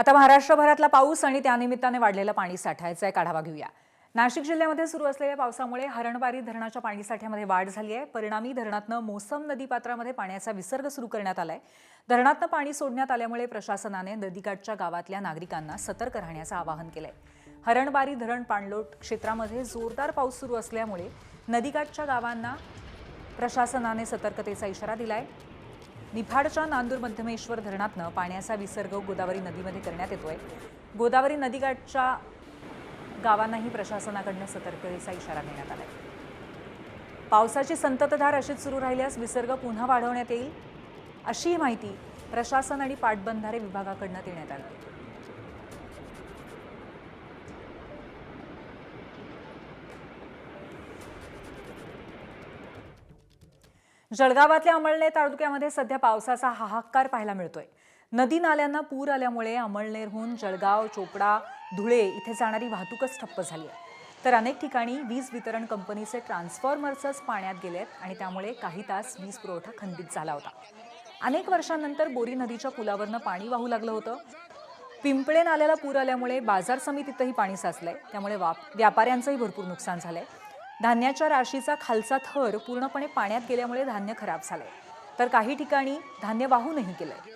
आता महाराष्ट्रभरातला पाऊस आणि त्यानिमित्ताने वाढलेला पाणीसाठा याचा एक आढावा घेऊया। नाशिक जिल्ह्यामध्ये सुरू असलेल्या पावसामुळे हरणबारी धरणाच्या पाणीसाठ्यामध्ये वाढ झाली आहे। परिणामी धरणातनं मोसम नदीपात्रामध्ये पाण्याचा विसर्ग सुरू करण्यात आलाय। धरणातनं पाणी सोडण्यात आल्यामुळे प्रशासनाने नदीकाठच्या गावातल्या नागरिकांना सतर्क राहण्याचं आवाहन केलंय। हरणबारी धरण पाणलोट क्षेत्रामध्ये जोरदार पाऊस सुरू असल्यामुळे नदीकाठच्या गावांना प्रशासनाने सतर्कतेचा इशारा दिलाय। निफाडच्या नांदूर मध्यमेश्वर धरणातनं पाण्याचा विसर्ग गोदावरी नदीमध्ये करण्यात येतोय। गोदावरी नदीकाठच्या गावांनाही प्रशासनाकडून सतर्कतेचा इशारा देण्यात आलाय। पावसाची संततधार अशीच सुरू राहिल्यास विसर्ग पुन्हा वाढवण्यात येईल अशी माहिती प्रशासन आणि पाटबंधारे विभागाकडून देण्यात आली आहे। जळगावातल्या अमळनेर तालुक्यामध्ये सध्या पावसाचा हाहाकार पाहायला मिळतोय। नदी नाल्यांना पूर आल्यामुळे अमळनेरहून जळगाव, चोपडा, धुळे इथे जाणारी वाहतूकच ठप्प झाली आहे। तर अनेक ठिकाणी वीज वितरण कंपनीचे ट्रान्सफॉर्मर्सच पाण्यात गेलेत आणि त्यामुळे काही तास वीज पुरवठा खंडित झाला होता। अनेक वर्षांनंतर बोरी नदीच्या पुलावरनं पाणी वाहू लागलं होतं। पिंपळे नाल्याला पूर आल्यामुळे बाजार समितीतही पाणी साचलंय, त्यामुळे व्यापाऱ्यांचंही भरपूर नुकसान झालंय। धान्याच्या राशीचा खालचा थर पूर्णपणे पाण्यात गेल्यामुळे धान्य खराब झालंय, तर काही ठिकाणी धान्य वाहूनही गेलंय।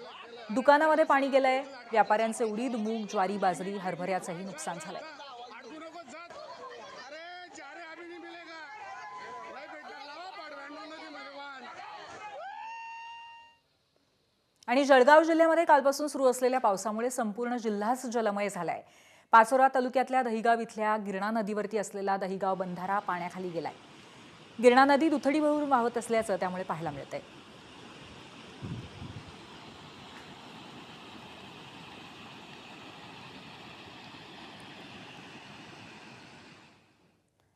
दुकानामध्ये पाणी गेलंय। व्यापाऱ्यांचे उडीद, मूग, ज्वारी, बाजरी, हरभऱ्याचंही नुकसान झालंय। आणि जळगाव जिल्ह्यामध्ये कालपासून सुरू असलेल्या पावसामुळे संपूर्ण जिल्हाच जलमय झालाय। पाचोरा तालुक्यातल्या दहिगाव इथल्या गिरणा नदीवरती असलेला दहिगाव बंधारा पाण्याखाली गेलाय। गिरणा नदी दुथडी भरून वाहत असल्याचं त्यामुळे पाहायला मिळतंय।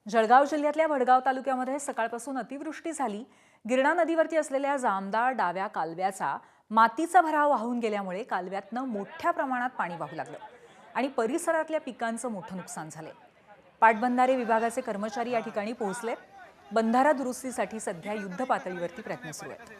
जळगाव जिल्ह्यातल्या भडगाव तालुक्यामध्ये सकाळपासून अतिवृष्टी झाली। गिरणा नदीवरती असलेल्या जामदार डाव्या कालव्याचा मातीचा भराव वाहून गेल्यामुळे कालव्यातनं मोठ्या प्रमाणात पाणी वाहू लागलं आणि परिसरातल्या पिकांचं मोठं नुकसान झालंय। पाटबंधारे विभागाचे कर्मचारी या ठिकाणी पोहोचलेत। बंधारा दुरुस्तीसाठी सध्या युद्ध पातळीवरती प्रयत्न सुरू आहेत।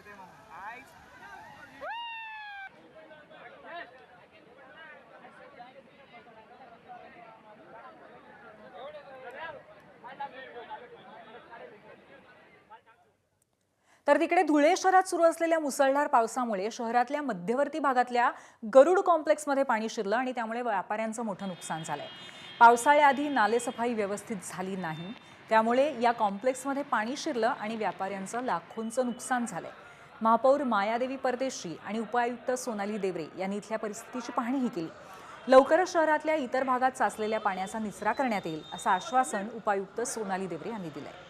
तर तिकडे धुळे शहरात सुरू असलेल्या मुसळधार पावसामुळे शहरातल्या मध्यवर्ती भागातल्या गरुड कॉम्प्लेक्समध्ये पाणी शिरलं आणि त्यामुळे व्यापाऱ्यांचं मोठं नुकसान झालंय। पावसाळ्याआधी नालेसफाई व्यवस्थित झाली नाही, त्यामुळे या कॉम्प्लेक्समध्ये पाणी शिरलं आणि व्यापाऱ्यांचं लाखोंचं नुकसान झालंय। महापौर मायादेवी परदेशी आणि उपायुक्त सोनाली देवरे यांनी इथल्या परिस्थितीची पाहणीही केली। लवकरच शहरातल्या इतर भागात साचलेल्या पाण्याचा निचरा करण्यात येईल असं आश्वासन उपायुक्त सोनाली देवरे यांनी दिलंय।